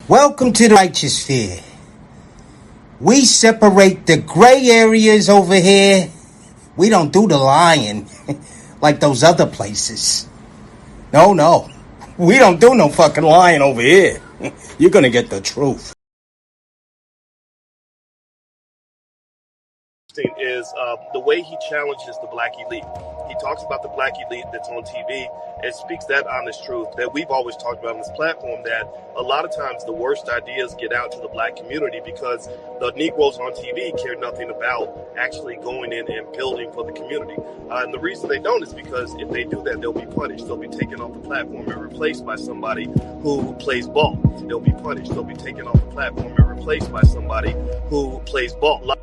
Welcome to the righteous sphere. We separate the gray areas over here. We don't do the lying like those other places. No. We don't do no fucking lying over here. You're gonna get the truth. Is the way he challenges the black elite. He talks about the black elite that's on TV and speaks that honest truth that we've always talked about on this platform, that a lot of times the worst ideas get out to the black community because the Negroes on TV care nothing about actually going in and building for the community. And the reason they don't is because if they do that, they'll be punished. They'll be taken off the platform and replaced by somebody who plays ball. They'll be punished. They'll be taken off the platform and replaced by somebody who plays ball.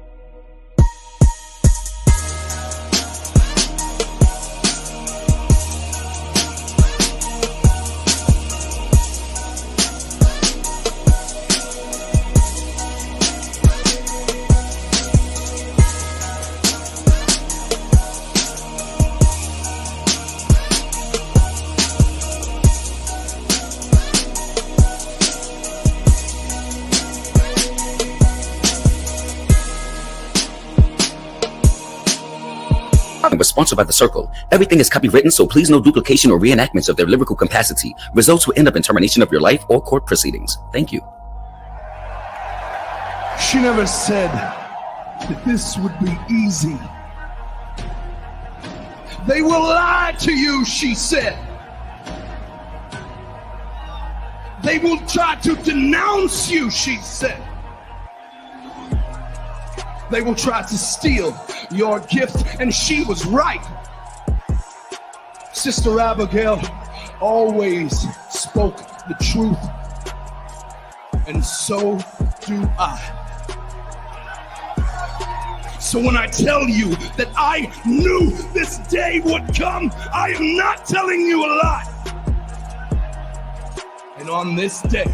Was sponsored by The Circle. Everything is copywritten, so please no duplication or reenactments of their lyrical capacity. Results will end up in termination of your life or court proceedings. Thank you. She never said that this would be easy. They will lie to you, she said. They will try to denounce you, she said. They will try to steal your gift, and she was right. Sister Abigail always spoke the truth, and so do I. So when I tell you that I knew this day would come, I am not telling you a lie. And on this day,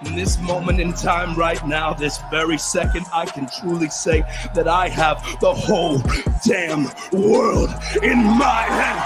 in this moment in time right now, this very second, I can truly say that I have the whole damn world in my hand.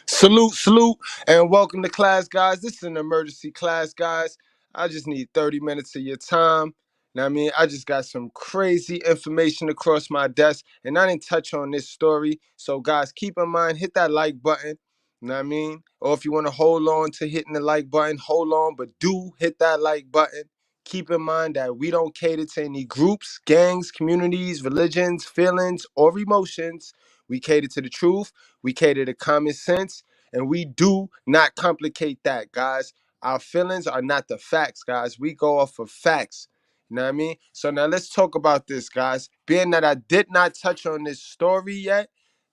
Salute, and welcome to class, guys. This is an emergency class, guys. I just need 30 minutes of your time. Now, I mean, I just got some crazy information across my desk, and I didn't touch on this story. So, guys, keep in mind, hit that like button. You know what I mean? Or if you want to hold on to hitting the like button, hold on, but do hit that like button. Keep in mind that we don't cater to any groups, gangs, communities, religions, feelings, or emotions. We cater to the truth. We cater to common sense. And we do not complicate that, guys. Our feelings are not the facts, guys. We go off of facts. You know what I mean? So now let's talk about this, guys. Being that I did not touch on this story yet,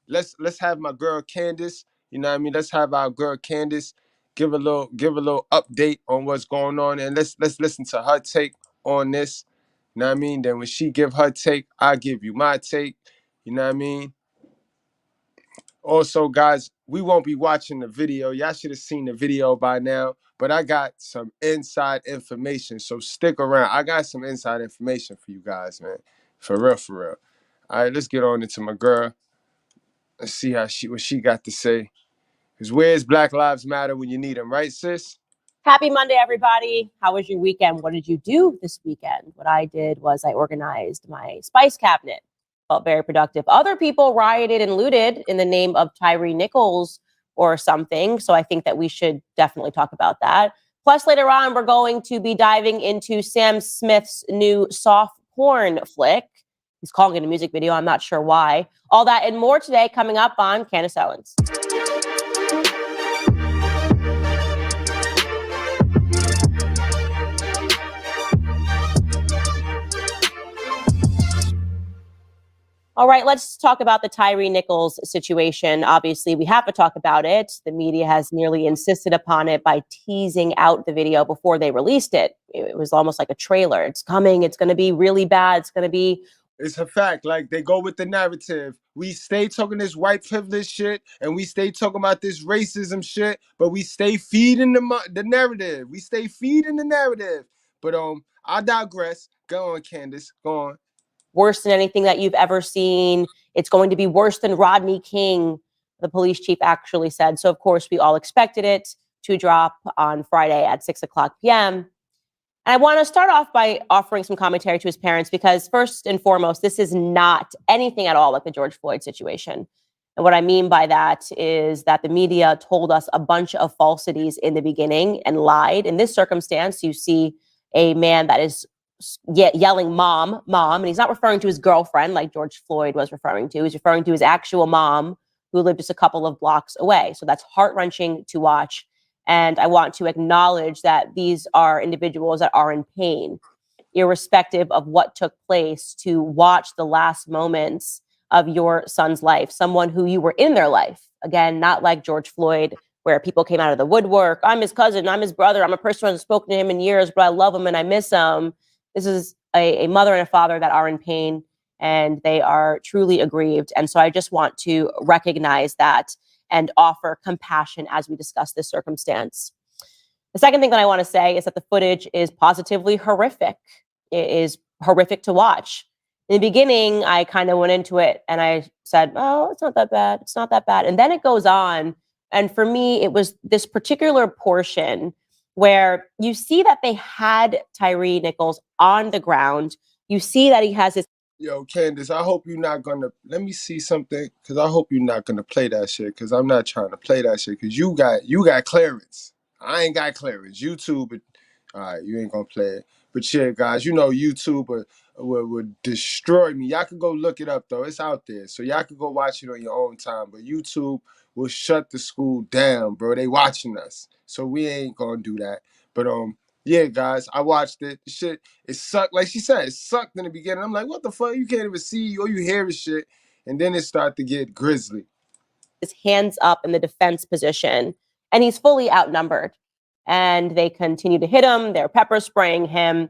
let's have my girl Candace. You know what I mean? Let's have our girl Candace give a little update on what's going on, and let's listen to her take on this. You know what I mean? Then when she give her take, I give you my take. You know what I mean? Also, guys, we won't be watching the video. Y'all should have seen the video by now, but I got some inside information, so stick around. I got some inside information for you guys, man. For real, for real. All right, let's get on into my girl. Let's see what she got to say. Because where's Black Lives Matter when you need them, right, sis? Happy Monday, everybody. How was your weekend? What did you do this weekend? What I did was I organized my spice cabinet. Felt very productive. Other people rioted and looted in the name of Tyre Nichols or something. So I think that we should definitely talk about that. Plus, later on, we're going to be diving into Sam Smith's new soft porn flick. He's calling it a music video. I'm not sure why. All that and more today coming up on Candace Owens. All right, let's talk about the Tyre Nichols situation. Obviously, we have to talk about it. The media has nearly insisted upon it by teasing out the video before they released it. It was almost like a trailer. It's coming. It's going to be really bad. It's going to be... It's a fact. Like, they go with the narrative. We stay talking this white privilege shit, and we stay talking about this racism shit, but we stay feeding the narrative. We stay feeding the narrative. But I digress. Go on, Candace. Go on. worse than anything that you've ever seen. It's going to be worse than Rodney King, the police chief actually said. So, of course, we all expected it to drop on Friday at 6:00 p.m. And I want to start off by offering some commentary to his parents because, first and foremost, this is not anything at all like the George Floyd situation. And what I mean by that is that the media told us a bunch of falsities in the beginning and lied. In this circumstance, you see a man that is yelling, "Mom, mom," and he's not referring to his girlfriend like George Floyd was referring to. He's referring to his actual mom who lived just a couple of blocks away. So that's heart-wrenching to watch. And I want to acknowledge that these are individuals that are in pain, irrespective of what took place, to watch the last moments of your son's life, someone who you were in their life. Again, not like George Floyd, where people came out of the woodwork. I'm his cousin, I'm his brother, I'm a person who hasn't spoken to him in years, but I love him and I miss him. This is a mother and a father that are in pain and they are truly aggrieved. And so I just want to recognize that and offer compassion as we discuss this circumstance. The second thing that I want to say is that the footage is positively horrific. It is horrific to watch. In the beginning, I kind of went into it and I said, oh, it's not that bad. It's not that bad. And then it goes on. And for me, it was this particular portion where you see that they had Tyre Nichols on the ground. You see that he has his... Yo, Candace, I hope you're not gonna, let me see something, because I hope you're not gonna play that shit, because I'm not trying to play that shit, because you got clearance. I ain't got clearance. YouTube, all right, you ain't gonna play it. But yeah, guys, you know YouTube would destroy me. Y'all can go look it up, though. It's out there. So y'all can go watch it on your own time. But YouTube will shut the school down, bro. They watching us. So we ain't gonna do that. But yeah, guys, I watched it. Shit, it sucked. Like she said, it sucked in the beginning. I'm like, what the fuck? You can't even see or you hear his shit. And then it started to get grisly. His hands up in the defense position, and he's fully outnumbered. And they continue to hit him. They're pepper spraying him.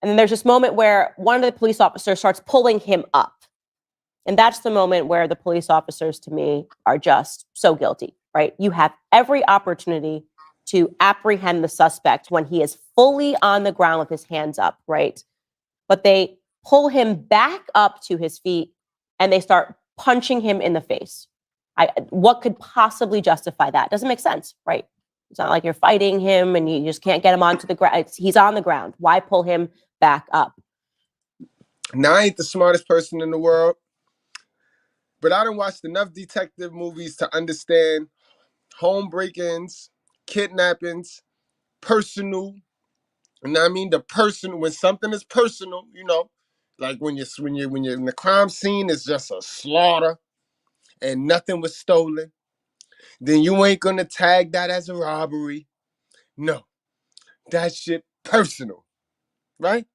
And then there's this moment where one of the police officers starts pulling him up. And that's the moment where the police officers, to me, are just so guilty, right? You have every opportunity to apprehend the suspect when he is fully on the ground with his hands up, right? But they pull him back up to his feet and they start punching him in the face. What could possibly justify that? Doesn't make sense, right? It's not like you're fighting him and you just can't get him onto the ground. He's on the ground. Why pull him back up? Now, I ain't the smartest person in the world, but I done watched enough detective movies to understand home break-ins, kidnappings, personal. And I mean the person, when something is personal, you know, like when you're in the crime scene, it's just a slaughter and nothing was stolen, then you ain't gonna tag that as a robbery. No, that shit personal, right?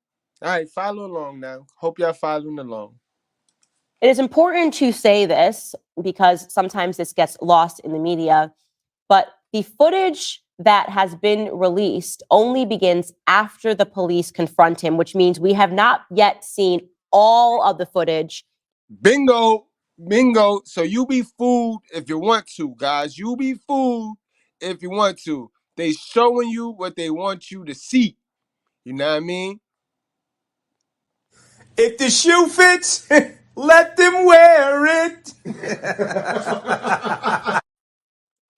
All right, follow along now. Hope y'all following along. It is important to say this because sometimes this gets lost in the media, but the footage that has been released only begins after the police confront him, which means we have not yet seen all of the footage. Bingo, bingo. So you be fooled if you want to, guys. You be fooled if you want to. They showing you what they want you to see. You know what I mean? If the shoe fits, let them wear it.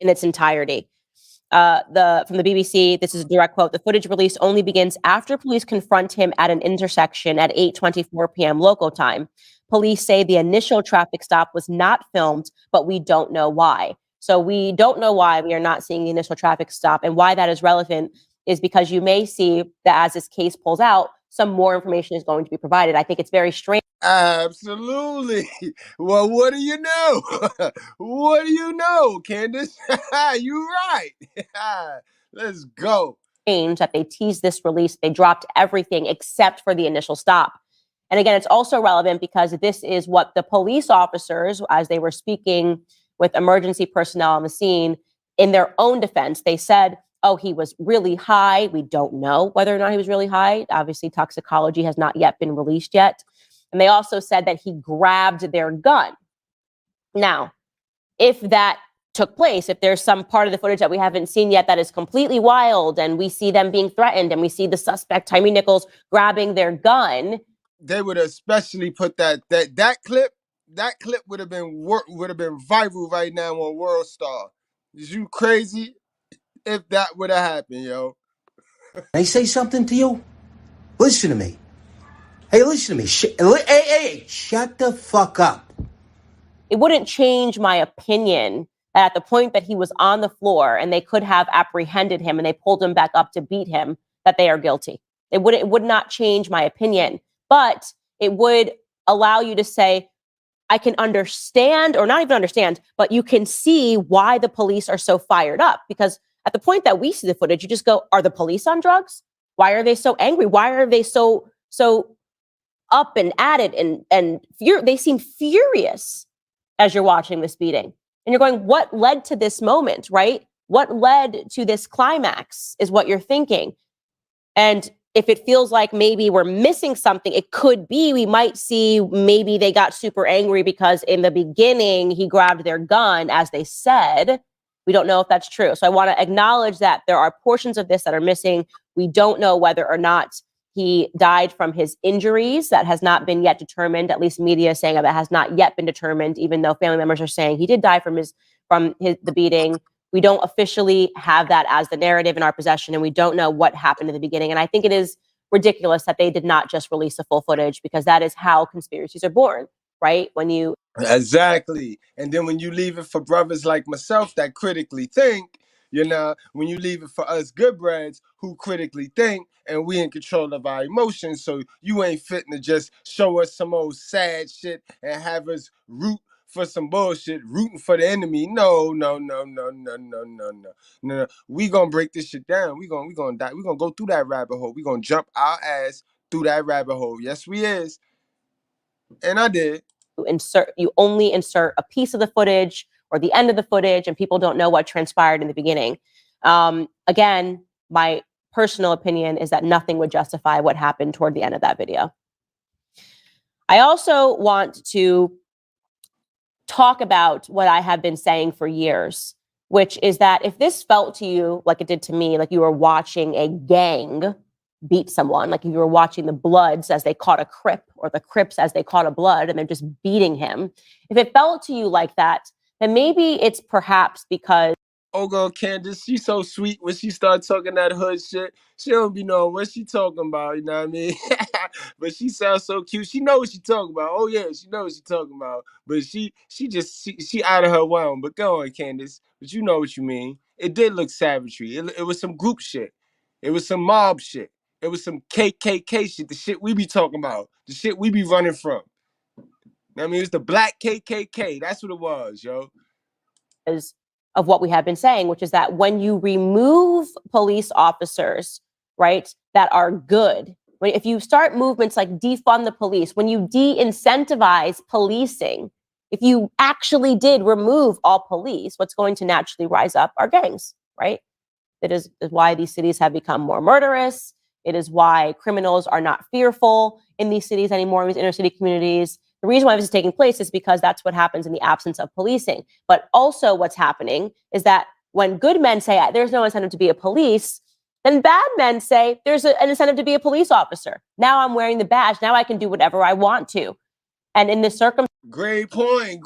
In its entirety. From the BBC, this is a direct quote. The footage release only begins after police confront him at an intersection at 8:24 p.m. local time. Police say the initial traffic stop was not filmed, but we don't know why. So we don't know why we are not seeing the initial traffic stop, and why that is relevant is because you may see that as this case pulls out, some more information is going to be provided. I think it's very strange. Absolutely. Well, what do you know? What do you know, Candace? You right. Let's go. That they teased this release. They dropped everything except for the initial stop. And again, it's also relevant because this is what the police officers, as they were speaking with emergency personnel on the scene, in their own defense, they said, oh, he was really high. We don't know whether or not he was really high. Obviously, toxicology has not yet been released yet. And they also said that he grabbed their gun. Now, if that took place, if there's some part of the footage that we haven't seen yet that is completely wild and we see them being threatened and we see the suspect, Tyre Nichols, grabbing their gun, they would especially put that clip. That clip would have been viral right now on World Star. Is you crazy? If that would have happened, yo. They say something to you? Listen to me. Hey, listen to me. Hey, shut the fuck up. It wouldn't change my opinion that at the point that he was on the floor and they could have apprehended him and they pulled him back up to beat him, that they are guilty. It would not change my opinion, but it would allow you to say, I can understand, or not even understand, but you can see why the police are so fired up. Because at the point that we see the footage, you just go, are the police on drugs? Why are they so angry? Why are they so up and at it? And they seem furious as you're watching this beating. And you're going, what led to this moment, right? What led to this climax is what you're thinking. And if it feels like maybe we're missing something, it could be we might see maybe they got super angry because in the beginning he grabbed their gun, as they said. We don't know if that's true. So I want to acknowledge that there are portions of this that are missing. We don't know whether or not he died from his injuries. That has not been yet determined. At least media is saying that has not yet been determined, even though family members are saying he did die from the beating. We don't officially have that as the narrative in our possession, and we don't know what happened in the beginning. And I think it is ridiculous that they did not just release the full footage, because that is how conspiracies are born, right? When you Exactly. And then when you leave it for brothers like myself that critically think, when you leave it for us good breads who critically think and we in control of our emotions, so you ain't fitting to just show us some old sad shit and have us root for some bullshit, rooting for the enemy. No. We gonna break this shit down. We gonna die. We gonna go through that rabbit hole. We gonna jump our ass through that rabbit hole. Yes, we is. And I did. You only insert a piece of the footage or the end of the footage, and people don't know what transpired in the beginning. Again, my personal opinion is that nothing would justify what happened toward the end of that video. I also want to talk about what I have been saying for years, which is that if this felt to you like it did to me, like you were watching a gang beat someone, like if you were watching the Bloods as they caught a Crip, or the Crips as they caught a Blood, and they're just beating him. If it felt to you like that, then maybe it's perhaps because oh girl Candace, she's so sweet when she starts talking that hood shit. She don't be knowing what she talking about, you know what I mean? But she sounds so cute. She know what she talking about. Oh yeah, she know what she talking about. But she out of her realm. But go on, Candace. But you know what you mean. It did look savagery. It was some group shit. It was some mob shit. It was some KKK shit. The shit we be talking about. The shit we be running from. I mean, it's the black KKK. That's what it was, yo. Of what we have been saying, which is that when you remove police officers, right, that are good, if you start movements like defund the police, when you de-incentivize policing, if you actually did remove all police, what's going to naturally rise up are gangs, right? That is why these cities have become more murderous. It is why criminals are not fearful in these cities anymore, in these inner city communities. The reason why this is taking place is because that's what happens in the absence of policing. But also what's happening is that when good men say there's no incentive to be a police, then bad men say there's an incentive to be a police officer. Now I'm wearing the badge. Now I can do whatever I want to. And in this circumstance... Great point.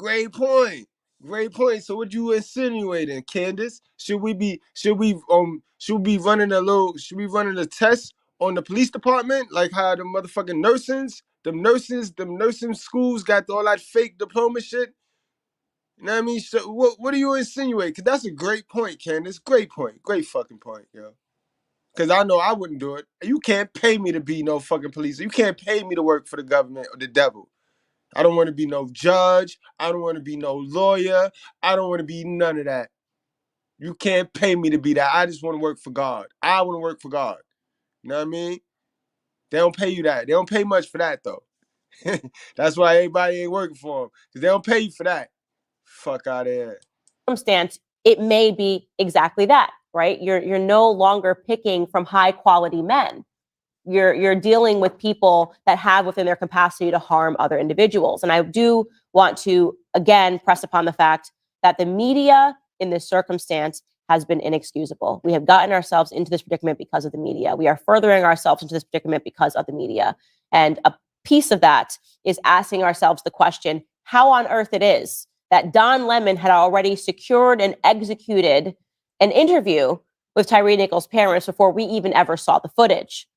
So what you insinuating, Candace? Should we be running a test on the police department, like how the motherfucking them nursing schools got all that fake diploma shit? You know what I mean? So what do you insinuate? Cause that's a great point, Candace. Great point. Great fucking point, yo. Cause I know I wouldn't do it. You can't pay me to be no fucking police. You can't pay me to work for the government or the devil. I don't want to be no judge. I don't want to be no lawyer. I don't want to be none of that. You can't pay me to be that. I just want to work for God. I want to work for God. You know what I mean? They don't pay you that. They don't pay much for that, though. That's why everybody ain't working for them. Because they don't pay you for that. Fuck out of here. Circumstance, it may be exactly that, right? You're no longer picking from high quality men. You're dealing with people that have within their capacity to harm other individuals. And I do want to, again, press upon the fact that the media in this circumstance has been inexcusable. We have gotten ourselves into this predicament because of the media. We are furthering ourselves into this predicament because of the media. And piece of that is asking ourselves the question, how on earth it is that Don Lemon had already secured and executed an interview with Tyre Nichols' parents before we even ever saw the footage.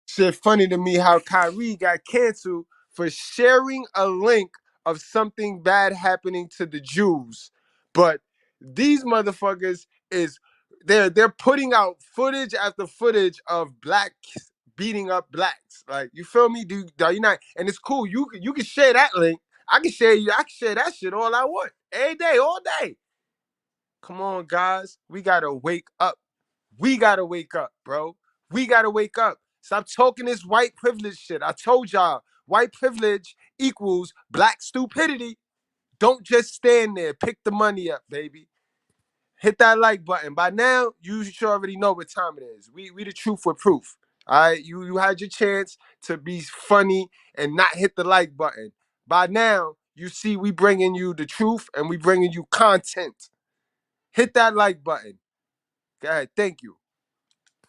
Shit funny to me how Kyrie got canceled for sharing a link of something bad happening to the Jews. But these motherfuckers they're putting out footage after footage of blacks beating up blacks. Like, you feel me? Are you not? And it's cool. You can share that link. I can share that shit all I want. Every day, all day. Come on, guys. We gotta wake up. We gotta wake up, bro. We gotta wake up. Stop talking this white privilege shit. I told y'all, white privilege equals black stupidity. Don't just stand there. Pick the money up, baby. Hit that like button. By now, you should already know what time it is. We the truth with proof. All right, you had your chance to be funny and not hit the like button. By now, you see we bringing you the truth and we bringing you content. Hit that like button. Go ahead. Thank you.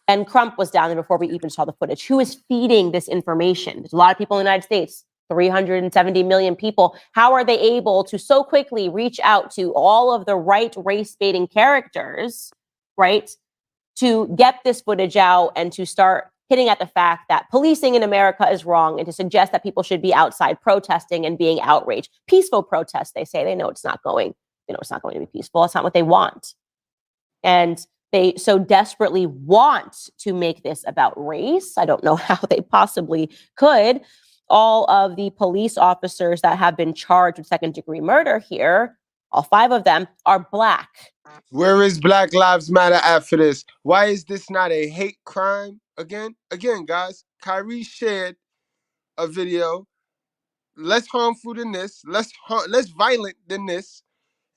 And Crump was down there before we even saw the footage. Who is feeding this information? There's a lot of people in the United States, 370 million people. How are they able to so quickly reach out to all of the right race-baiting characters, right, to get this footage out and to start hitting at the fact that policing in America is wrong and to suggest that people should be outside protesting and being outraged? Peaceful protests, they say. They know it's not going to be peaceful. It's not what they want. And they so desperately want to make this about race. I don't know how they possibly could. All of the police officers that have been charged with second-degree murder here, all 5 of them are black. Where is Black Lives Matter after this? Why is this not a hate crime? Again, guys, Kyrie shared a video less harmful than this, less violent than this,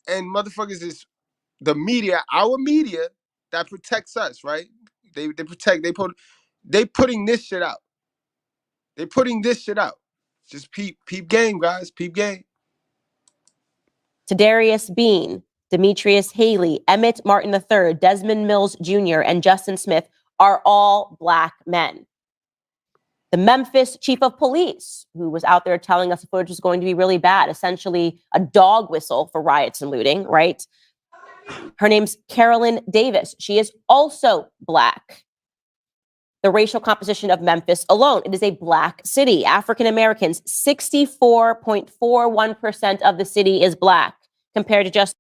and motherfuckers is the media, our media that protects us, right? They putting this shit out. They putting this shit out. Just peep game, guys. Peep game. Darius Bean, Demetrius Haley, Emmett Martin III, Desmond Mills Jr., and Justin Smith are all black men. The Memphis chief of police, who was out there telling us the footage was going to be really bad, essentially a dog whistle for riots and looting, right? Her name's Carolyn Davis. She is also black. The racial composition of Memphis alone, it is a black city. African Americans, 64.41% of the city is black, compared to just...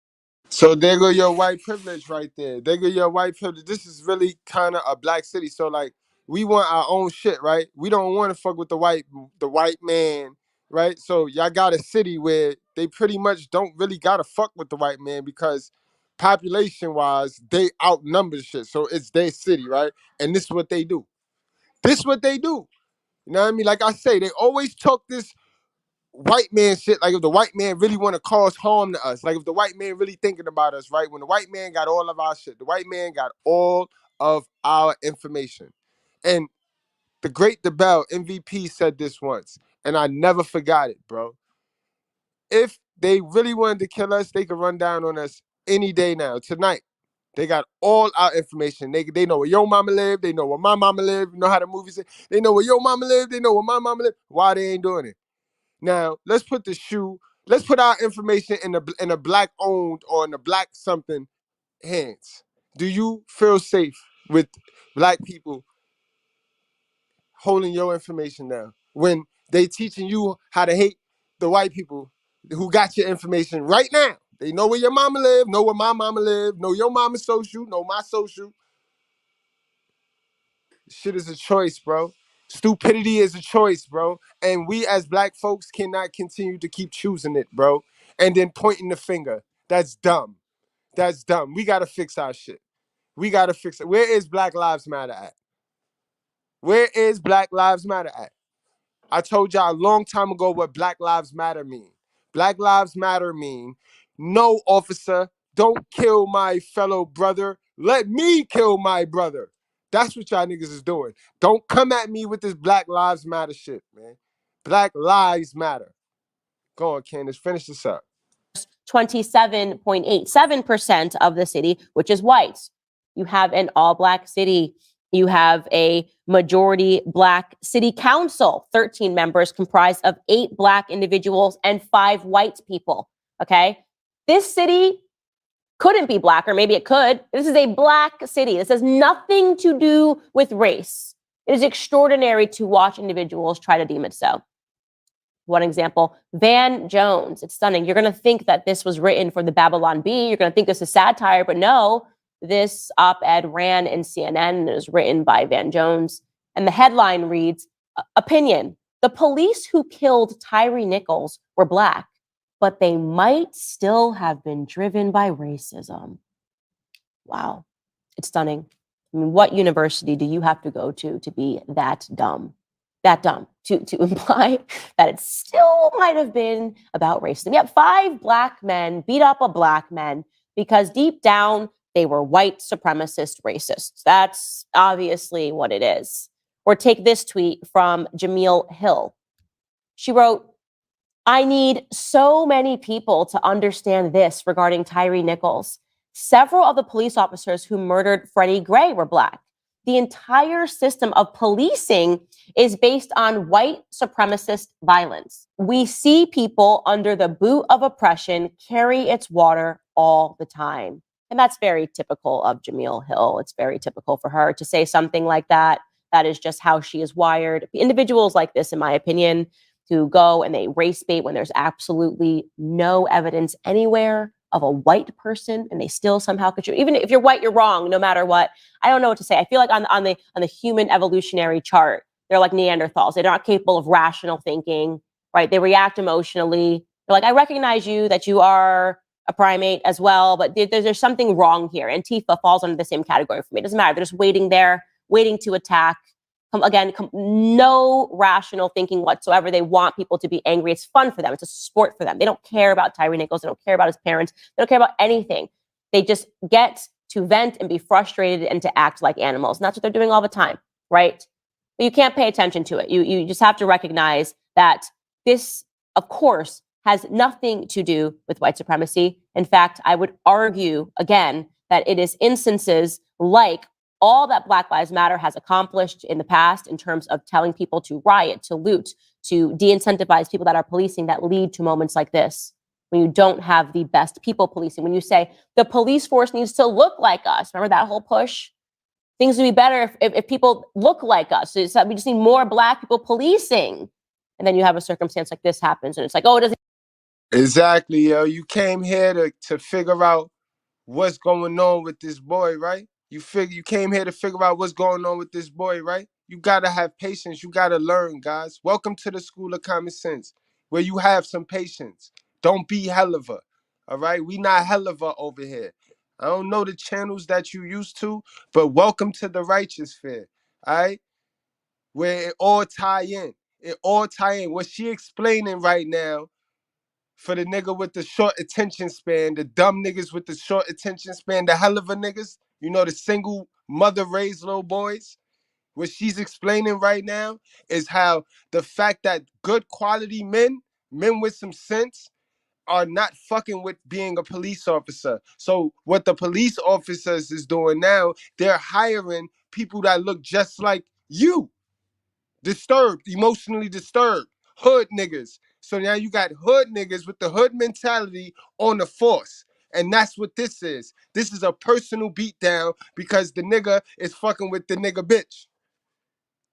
So there go your white privilege right there. There go your white privilege. This is really kind of a black city. So like, we want our own shit, right? We don't want to fuck with the white man, right? So y'all got a city where they pretty much don't really gotta fuck with the white man because population wise, they outnumber shit. So it's their city, right? And this is what they do. This is what they do. You know what I mean? Like I say, they always talk this white man shit, like if the white man really want to cause harm to us, like if the white man really thinking about us, right? When the white man got all of our shit, the white man got all of our information. And the great DeBell, MVP, said this once, and I never forgot it, bro. If they really wanted to kill us, they could run down on us any day now, tonight. They got all our information. They know where your mama live. They know where my mama live. You know how the movie say? They know where your mama live. They know where my mama live. Why they ain't doing it? Now, let's put our information in a black owned or in a black something hands. Do you feel safe with black people holding your information down when they teaching you how to hate the white people who got your information right now? They know where your mama live, know where my mama live, know your mama's social, know my social. Shit is a choice, bro. Stupidity is a choice, bro. And we as black folks cannot continue to keep choosing it, bro. And then pointing the finger. That's dumb. That's dumb. We gotta fix our shit. We gotta fix it. Where is Black Lives Matter at? Where is Black Lives Matter at? I told y'all a long time ago what Black Lives Matter mean. Black Lives Matter mean, no, officer, don't kill my fellow brother. Let me kill my brother. That's what y'all niggas is doing. Don't come at me with this Black Lives Matter shit, man. Black Lives Matter. Go on, Candace, finish this up. 27.87% of the city, which is white. You have an all-black city You have a majority Black city council, 13 members comprised of 8 Black individuals and 5 white people. Okay. This city couldn't be Black, or maybe it could. This is a Black city. This has nothing to do with race. It is extraordinary to watch individuals try to deem it so. One example, Van Jones. It's stunning. You're going to think that this was written for the Babylon Bee. You're going to think this is satire, but no, this op-ed ran in CNN and it was written by Van Jones. And the headline reads, opinion, the police who killed Tyre Nichols were Black, but they might still have been driven by racism. Wow. It's stunning. I mean, what university do you have to go to be that dumb? That dumb to imply that it still might have been about racism. Yet 5 Black men beat up a Black man because deep down they were white supremacist racists. That's obviously what it is. Or take this tweet from Jameel Hill. She wrote, I need so many people to understand this regarding Tyre Nichols. Several of the police officers who murdered Freddie Gray were Black. The entire system of policing is based on white supremacist violence. We see people under the boot of oppression carry its water all the time. And that's very typical of Jameel Hill. It's very typical for her to say something like that. That is just how she is wired. Individuals like this, in my opinion, who go and they race bait when there's absolutely no evidence anywhere of a white person, and they still somehow contribute. Even if you're white, you're wrong, no matter what. I don't know what to say. I feel like on the human evolutionary chart, they're like Neanderthals. They're not capable of rational thinking, right? They react emotionally. They're like, I recognize you, that you are a primate as well, but there's something wrong here. Antifa falls under the same category for me. It doesn't matter. They're just waiting there, waiting to attack. No rational thinking whatsoever. They want people to be angry. It's fun for them. It's a sport for them. They don't care about Tyre Nichols. They don't care about his parents. They don't care about anything. They just get to vent and be frustrated and to act like animals. And that's what they're doing all the time, right? But you can't pay attention to it. You just have to recognize that this, of course, has nothing to do with white supremacy. In fact, I would argue, again, that it is instances like all that Black Lives Matter has accomplished in the past in terms of telling people to riot, to loot, to de-incentivize people that are policing that lead to moments like this. When you don't have the best people policing, when you say the police force needs to look like us. Remember that whole push? Things would be better if people look like us. So we just need more Black people policing. And then you have a circumstance like this happens and it's like, oh, it doesn't. Exactly, yo. You came here to figure out what's going on with this boy, right? You came here to figure out what's going on with this boy, right? You gotta have patience. You gotta learn, guys. Welcome to the School of Common Sense, where you have some patience. Don't be helliver. All right? We not helliver over here. I don't know the channels that you used to, but welcome to the righteous fair. All right? Where it all tie in. It all tie in. What she explaining right now for the nigga with the short attention span, the dumb niggas with the short attention span, the hell of a niggas, you know, the single mother raised little boys. What she's explaining right now is how the fact that good quality men with some sense, are not fucking with being a police officer. So what the police officers is doing now, they're hiring people that look just like you. Disturbed, emotionally disturbed, hood niggas. So now you got hood niggas with the hood mentality on the force. And that's what this is. This is a personal beatdown because the nigga is fucking with the nigga bitch.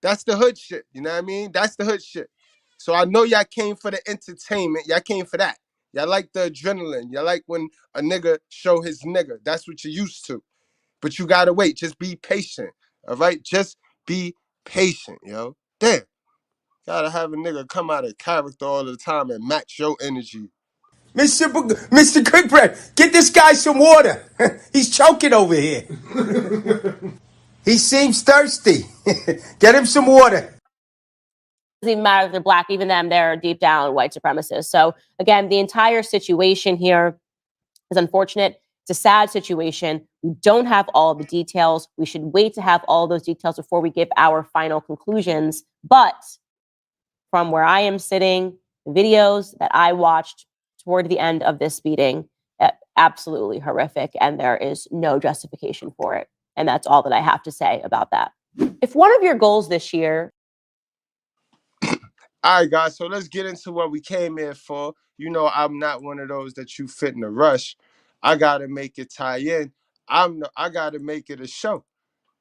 That's the hood shit. You know what I mean? That's the hood shit. So I know y'all came for the entertainment. Y'all came for that. Y'all like the adrenaline. Y'all like when a nigga show his nigga. That's what you're used to. But you gotta wait. Just be patient. All right? Just be patient, yo. Damn. Gotta have a nigga come out of character all the time and match your energy. Mr. Quickbread, get this guy some water. He's choking over here. He seems thirsty. Get him some water. Doesn't even matter if they're Black, even them, they're deep down white supremacists. So again, the entire situation here is unfortunate. It's a sad situation. We don't have all the details. We should wait to have all those details before we give our final conclusions. But from where I am sitting, the videos that I watched toward the end of this beating, absolutely horrific, and there is no justification for it. And that's all that I have to say about that. If one of your goals this year... All right, guys, so let's get into what we came here for. You know, I'm not one of those that you fit in a rush. I got to make it tie in. I got to make it a show.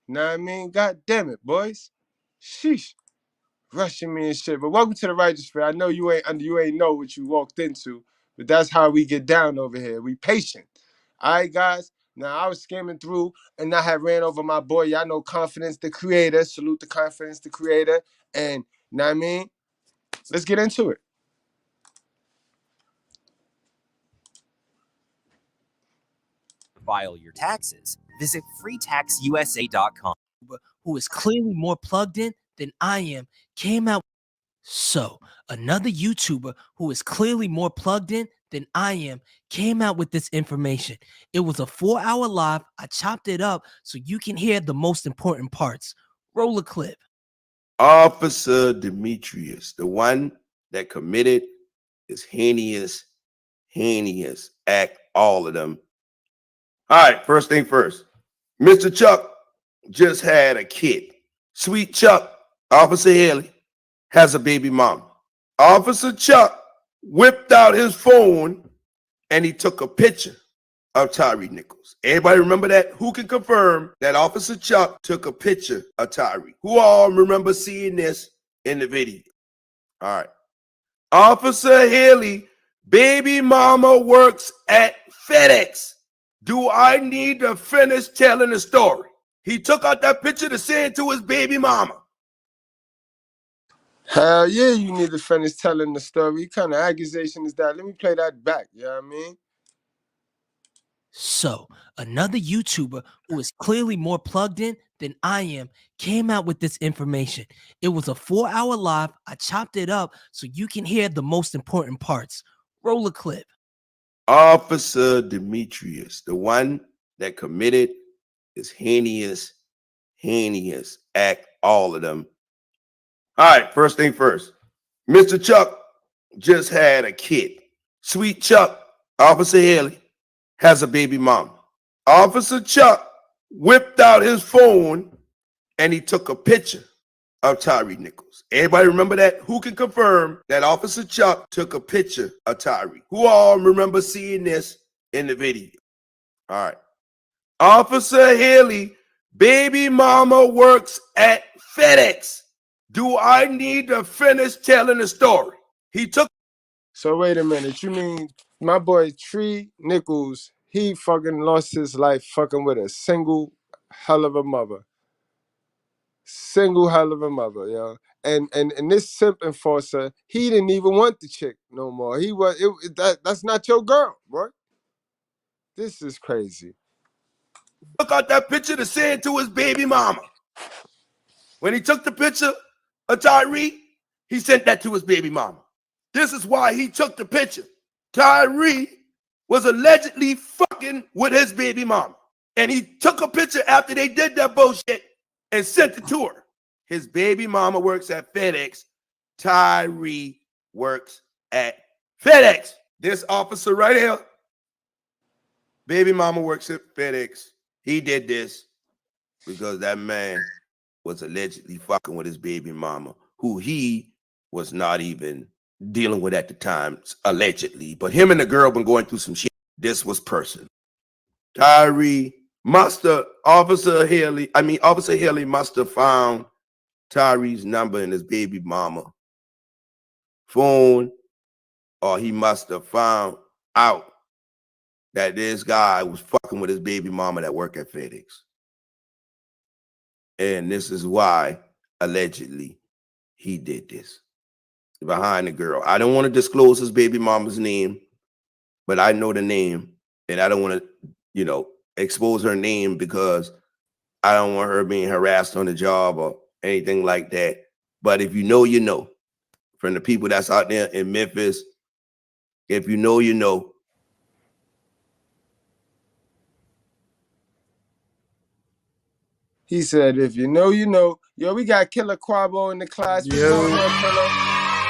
Know what I mean? God damn it, boys. Sheesh. Rushing me and shit. But welcome to the Righteous Fair. I know you ain't know what you walked into, but that's how we get down over here. We patient. All right, guys. Now, I was skimming through, and I had ran over my boy. Y'all know Confidence the Creator. Salute the Confidence the Creator. And, know what I mean? Let's get into it. File your taxes. Visit freetaxusa.com. Who is clearly more plugged in than I am came out. So another YouTuber who is clearly more plugged in than I am came out with this information. It was a 4-hour live. I chopped it up so you can hear the most important parts. Roll a clip. Officer Demetrius, the one that committed this heinous act, all of them. All right, first thing first. Mr. Chuck just had a kid. Sweet Chuck, Officer Haley, has a baby mama. Officer Chuck whipped out his phone and he took a picture of Tyre Nichols. Everybody remember that? Who can confirm that Officer Chuck took a picture of Tyre? Who all remember seeing this in the video? All right. Officer Haley, baby mama works at FedEx. Do I need to finish telling the story? He took out that picture to send to his baby mama. Hell yeah, you need to finish telling the story. What kind of accusation is that? Let me play that back. You know what I mean? So another YouTuber who is clearly more plugged in than I am came out with this information. It was a 4-hour live. I chopped it up so you can hear the most important parts. Roll a clip. Officer Demetrius, the one that committed this heinous act, all of them. All right, first thing first. Mr. Chuck just had a kid. Sweet Chuck, Officer Haley, has a baby mama. Officer Chuck whipped out his phone and he took a picture of Tyre Nichols. Everybody remember that? Who can confirm that Officer Chuck took a picture of Tyre? Who all remember seeing this in the video? All right. Officer Haley, baby mama works at FedEx. Do I need to finish telling the story? He took. So wait a minute. You mean my boy Tyre Nichols, he fucking lost his life fucking with a single hell of a mother. Single hell of a mother, yo. And this simp enforcer, he didn't even want the chick no more. That's not your girl, bro. This is crazy. Took out that picture to send to his baby mama. When he took the picture of Tyre, he sent that to his baby mama. This is why he took the picture. Tyre was allegedly fucking with his baby mama. And he took a picture after they did that bullshit and sent it to her. His baby mama works at FedEx. Tyre works at FedEx. This officer right here, baby mama works at FedEx. He did this because that man was allegedly fucking with his baby mama, who he was not even dealing with at the time, allegedly. But him and the girl been going through some shit. This was personal. Officer Haley must have found Tyre's number in his baby mama phone, or he must have found out that this guy was fucking with his baby mama that worked at FedEx. And this is why, allegedly, he did this. Behind the girl. I don't want to disclose his baby mama's name, but I know the name, and I don't want to, expose her name because I don't want her being harassed on the job or anything like that. But if you know, you know. From the people that's out there in Memphis, if you know, you know. He said, if you know, you know. Yo, we got Killer Quabo in the class. What's going on, Killer?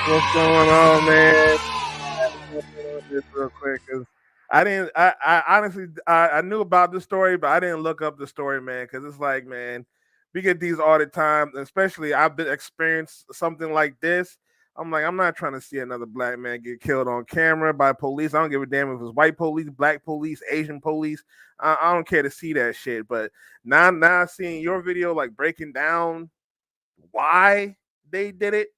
What's going on, man? This real quick, cause I honestly, I knew about the story, but I didn't look up the story, man, because it's like, man, we get these all the time, especially I've been experienced something like this. I'm like, I'm not trying to see another black man get killed on camera by police. I don't give a damn if it's white police, black police, Asian police. I don't care to see that shit. But now seeing your video, like breaking down why they did it,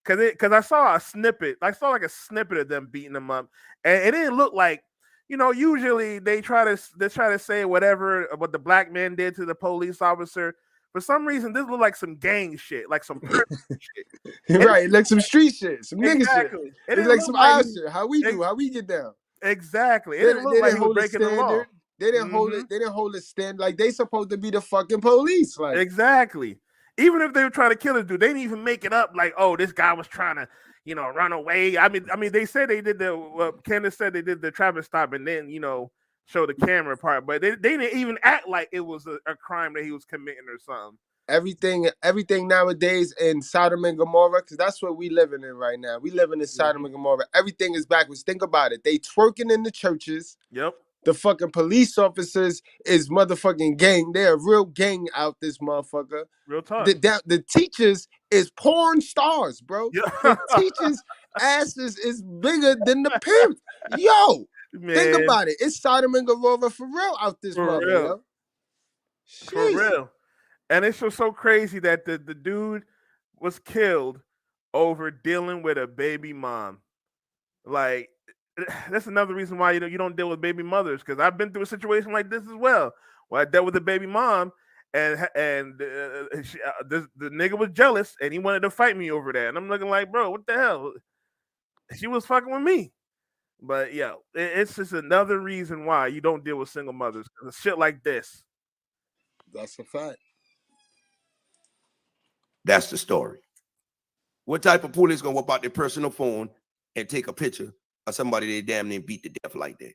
because I saw a snippet. I saw like a snippet of them beating them up, and it didn't look like, usually they try to say whatever what the black man did to the police officer. For some reason, this looked like some gang shit, like some shit. Right, like some street shit, some nigga shit. Exactly. It's like some odd shit. How we get down. Exactly. It didn't look like he was breaking the law. They didn't hold it. They didn't hold it stand like they supposed to be the fucking police. Like exactly. Even if they were trying to kill this dude, they didn't even make it up like, oh, this guy was trying to, run away. I mean, they said they did Candace said they did the traffic stop and then, show the camera part, but they didn't even act like it was a crime that he was committing or something. Everything nowadays in Sodom and Gomorrah, because that's what we living in right now. We living in Sodom and Gomorrah. Everything is backwards. Think about it. They twerking in the churches. Yep. The fucking police officers is motherfucking gang. They're a real gang out this motherfucker. Real talk. The teachers is porn stars, bro. Yeah. The teachers' asses is bigger than the pimp. Yo, man. Think about it. It's Sodom and Gomorrah for real out this mother, yo. For real. And it's just so crazy that the dude was killed over dealing with a baby mom. Like, that's another reason why you don't deal with baby mothers, because I've been through a situation like this as well, where I dealt with a baby mom, and the nigga was jealous and he wanted to fight me over that, and I'm looking like, bro, what the hell? She was fucking with me. But yeah, it's just another reason why you don't deal with single mothers, because shit like this. That's a fact. That's the story. What type of police gonna whip out their personal phone and take a picture of somebody they damn near beat to death like that?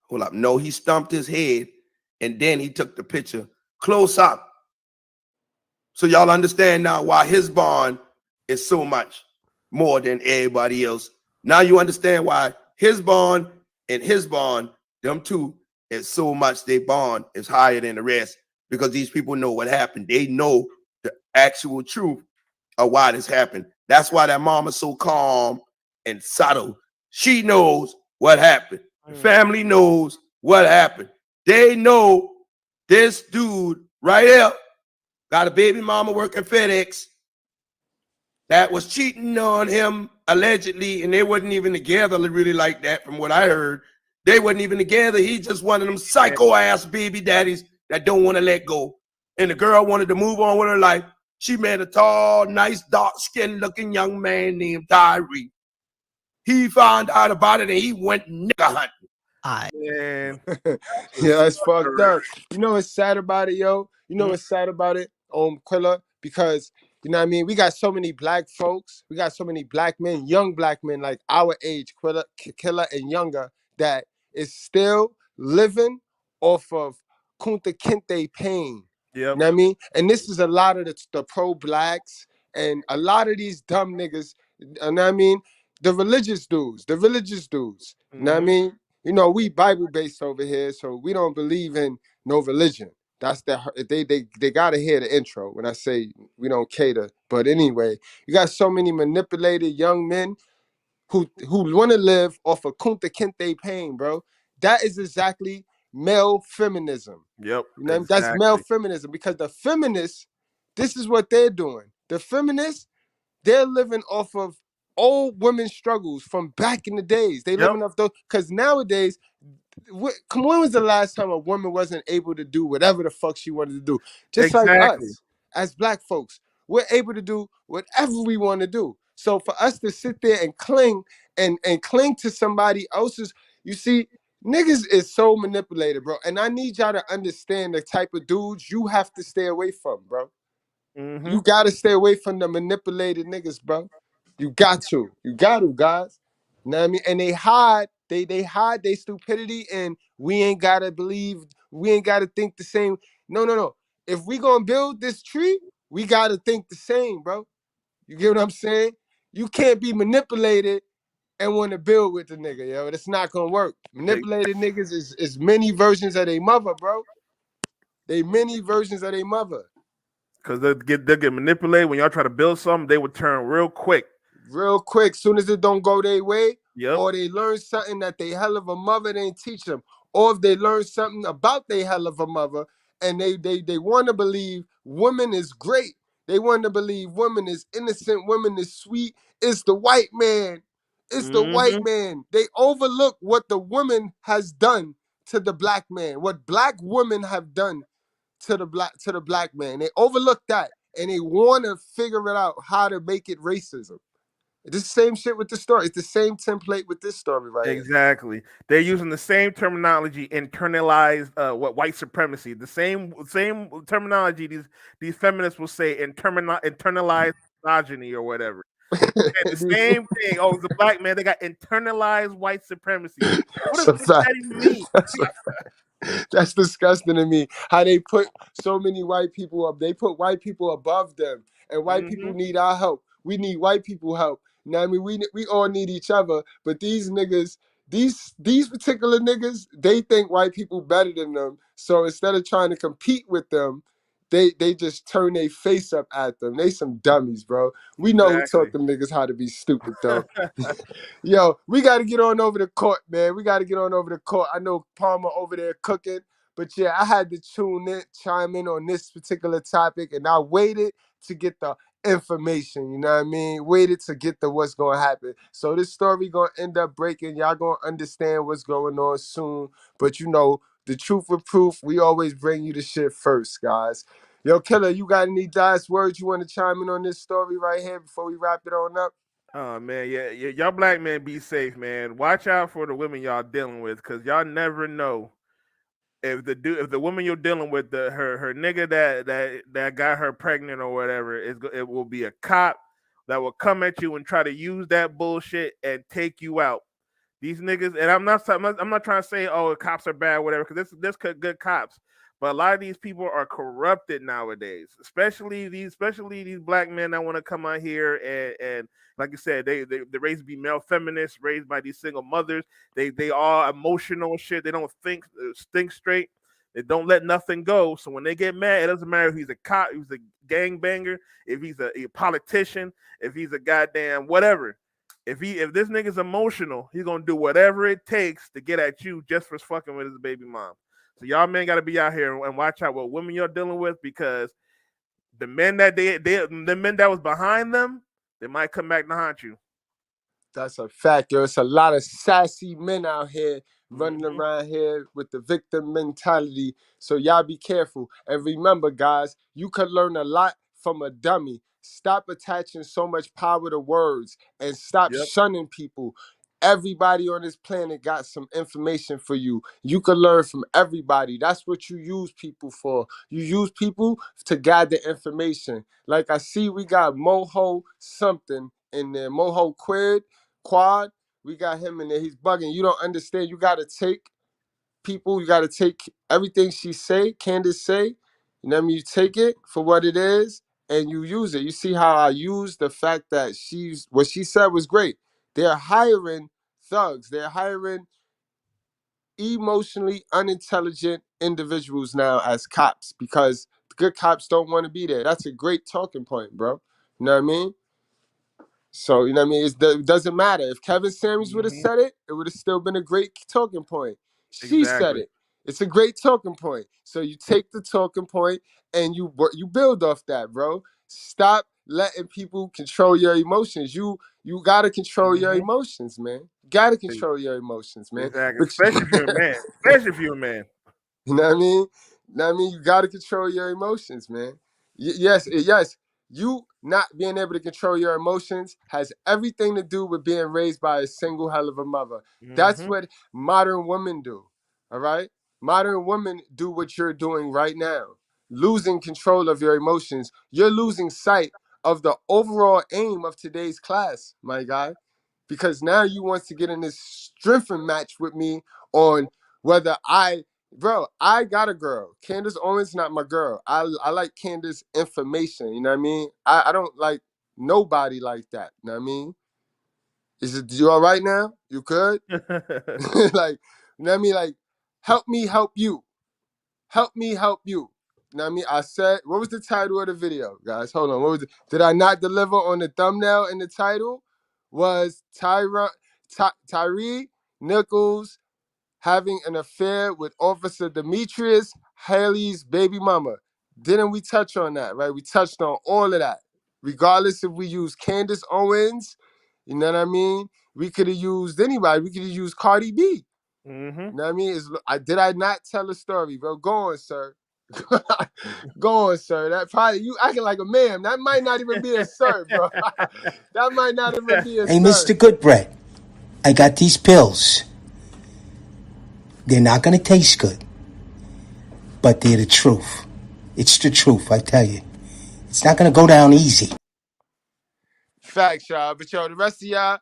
Hold up. No, he stomped his head and then he took the picture close up. So y'all understand now why his bond is so much more than everybody else. Now you understand why his bond and his bond, them two, is so much, their bond is higher than the rest, because these people know what happened. They know the actual truth of why this happened. That's why that mama's so calm and subtle. She knows what happened. The family knows what happened. They know this dude right here got a baby mama working FedEx that was cheating on him allegedly, and they wasn't even together really like that from what I heard. They wasn't even together. He just one of them psycho ass baby daddies that don't want to let go. And the girl wanted to move on with her life. She met a tall, nice, dark-skinned looking young man named Tyre. He found out about it and he went nigga hunting. Man. Yeah, it's fucked up. You know what's sad about it, yo? You know what's sad about it, Quilla? Because, you know what I mean? We got so many black folks. We got so many black men, young black men, like our age, Killer and younger, that is still living off of Kunta Kinte pain. Yep. You know what I mean? And this is a lot of the pro-blacks and a lot of these dumb niggas, you know what I mean? The religious dudes. You know what I mean? You know, we Bible-based over here, so we don't believe in no religion. That's they gotta hear the intro when I say we don't cater. But anyway, you got so many manipulated young men who want to live off of Kunta Kinte pain, bro. That is exactly male feminism. Yep. You know, exactly. That's male feminism, because the feminists, this is what they're doing. The feminists, they're living off of old women's struggles from back in the days. They living off those, because nowadays, when was the last time a woman wasn't able to do whatever the fuck she wanted to do? Just like us, as black folks, we're able to do whatever we want to do. So for us to sit there and cling to somebody else's, you see, niggas is so manipulated, bro. And I need y'all to understand the type of dudes you have to stay away from, bro. You gotta stay away from the manipulated niggas, bro. You got to, guys. You know what I mean? And they hide their stupidity, and we ain't gotta think the same. No. If we gonna build this tree, we gotta think the same, bro. You get what I'm saying? You can't be manipulated and want to build with the nigga, yo. It's not gonna work. Manipulated niggas is many versions of their mother, bro. They many versions of their mother. Because they'll get manipulated. When y'all try to build something, they would turn real quick. Real quick, soon as it don't go their way, Yep. or they learn something that they hell of a mother didn't teach them, or if they learn something about they hell of a mother, and they want to believe woman is great. They want to believe woman is innocent, woman is sweet. It's the white man. It's the white man. They overlook what the woman has done to the black man, what black women have done to the black man. They overlook that, and they want to figure it out how to make it racism. It's the same shit with the story. It's the same template with this story right here. Exactly. They're using the same terminology, internalized what white supremacy. The same terminology these feminists will say internalized misogyny or whatever. The same thing. Oh, it's a black man. They got internalized white supremacy. What does that even mean? That's disgusting to me. How they put so many white people up. They put white people above them, and white people need our help. We need white people help. You know what I mean? We all need each other. But these niggas, these particular niggas, they think white people better than them. So instead of trying to compete with them, they just turn their face up at them. They some dummies, bro. We know who taught them niggas how to be stupid, though. Yo, we got to get on over the court, man. We got to get on over the court. I know Palmer over there cooking, but yeah, I had to chime in on this particular topic, and I waited to get the information, you know what I mean? Waited to get the what's going to happen. So this story going to end up breaking. Y'all going to understand what's going on soon, but you know, the truth with proof, we always bring you the shit first, guys. Yo, Killer, you got any last words you want to chime in on this story right here before we wrap it on up? Oh man, yeah, y'all black men be safe, man. Watch out for the women y'all dealing with, cause y'all never know if the woman you're dealing with, her nigga that got her pregnant or whatever, it will be a cop that will come at you and try to use that bullshit and take you out. These niggas, and I'm not trying to say, oh, cops are bad, whatever, because there's good cops, but a lot of these people are corrupted nowadays, especially these black men that want to come out here and like you said, they're raised to be male feminists, raised by these single mothers. They are emotional shit. They don't think straight. They don't let nothing go. So when they get mad, it doesn't matter if he's a cop, if he's a gangbanger, if he's a politician, if he's a goddamn whatever. If this nigga's emotional, he's gonna do whatever it takes to get at you just for fucking with his baby mom. So y'all men gotta be out here and watch out what women you're dealing with, because the men that the men that was behind them, they might come back to haunt you. That's a fact, yo. It's a lot of sassy men out here running around here with the victim mentality. So y'all be careful. And remember, guys, you could learn a lot from a dummy. Stop attaching so much power to words and stop shunning people. Everybody on this planet got some information for you. You can learn from everybody. That's what you use people for. You use people to gather information. Like I see we got Moho something in there. Moho Quad, we got him in there. He's bugging. You don't understand. You got to take people. You got to take everything Candace say. You know what I mean? You take it for what it is and you use it. You see how I use the fact that what she said was great. They're hiring thugs. They're hiring emotionally unintelligent individuals now as cops because good cops don't want to be there. That's a great talking point, bro. You know what I mean? So, you know what I mean? It doesn't matter. If Kevin Samuels would have said it, it would have still been a great talking point. She said it. It's a great talking point. So you take the talking point and you build off that, bro. Stop letting people control your emotions. You got to control your emotions, man. Got to control your emotions, man. Exactly. Especially if you're a man. Especially if you're a man. You know what I mean? You know what I mean? You got to control your emotions, man. Yes. You not being able to control your emotions has everything to do with being raised by a single hell of a mother. That's what modern women do. All right? Modern women do what you're doing right now. Losing control of your emotions. You're losing sight of the overall aim of today's class, my guy. Because now you want to get in this strengthening match with me on whether Bro, I got a girl. Candace Owens not my girl. I like Candace information, you know what I mean? I don't like nobody like that, you know what I mean? You all right now? You good? Like, you know what I mean? Like, help me help you. Help me help you. know what I mean? I said, what was the title of the video, guys? Hold on. What was it? Did I not deliver on the thumbnail and the title? Was Tyre Nichols having an affair with Officer Demetrius, Haley's baby mama? Didn't we touch on that, right? We touched on all of that. Regardless if we use Candace Owens, you know what I mean? We could have used anybody. We could have used Cardi B. Mm-hmm. You know what I mean? Did I not tell a story, bro? Go on, sir. Go on, sir. That probably you acting like a man. That might not even be a sir, bro. That might not even be a Hey, sir. Mr. Goodbread, I got these pills. They're not going to taste good, but they're the truth. It's the truth, I tell you. It's not going to go down easy. Facts, y'all. But yo, the rest of y'all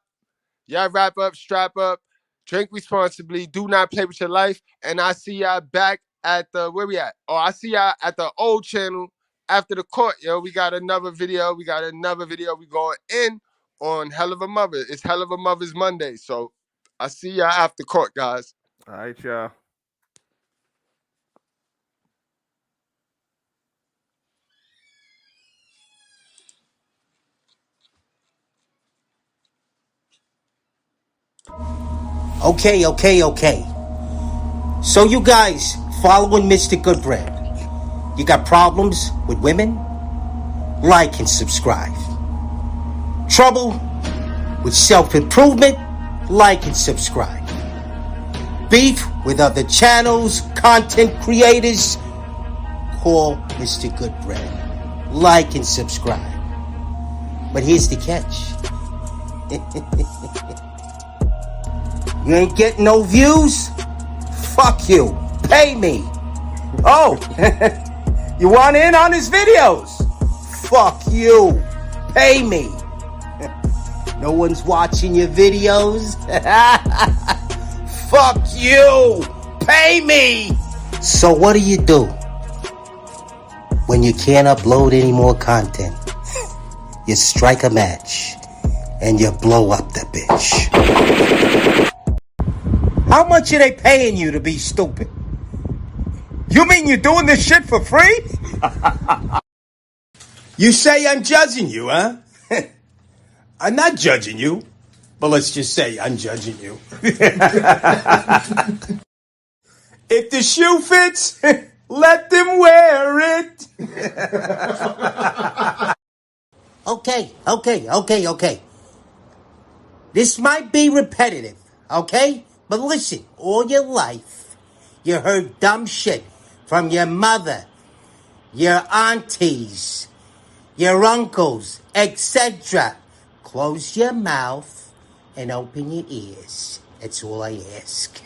wrap up, strap up, drink responsibly, do not play with your life. And I see y'all back at the, where we at? Oh, I see y'all at the old channel after the court, yo. We got another video. We going in on Hell of a Mother. It's Hell of a Mother's Monday. So I see y'all after court, guys. All right, y'all. Okay. So you guys following Mr. Goodbread, you got problems with women? Like and subscribe. Trouble with self-improvement? Like and subscribe. Beef with other channels, content creators? Call Mr. Goodbread. Like and subscribe. But here's the catch. You ain't getting no views? Fuck you. Pay me. Oh, you want in on his videos? Fuck you. Pay me. No one's watching your videos? Fuck you. Pay me. So what do? When you can't upload any more content, you strike a match and you blow up the bitch. How much are they paying you to be stupid? You mean you're doing this shit for free? You say I'm judging you, huh? I'm not judging you, but let's just say I'm judging you. If the shoe fits, let them wear it. Okay. This might be repetitive, okay? But listen, all your life, you heard dumb shit from your mother, your aunties, your uncles, etc. Close your mouth and open your ears. That's all I ask.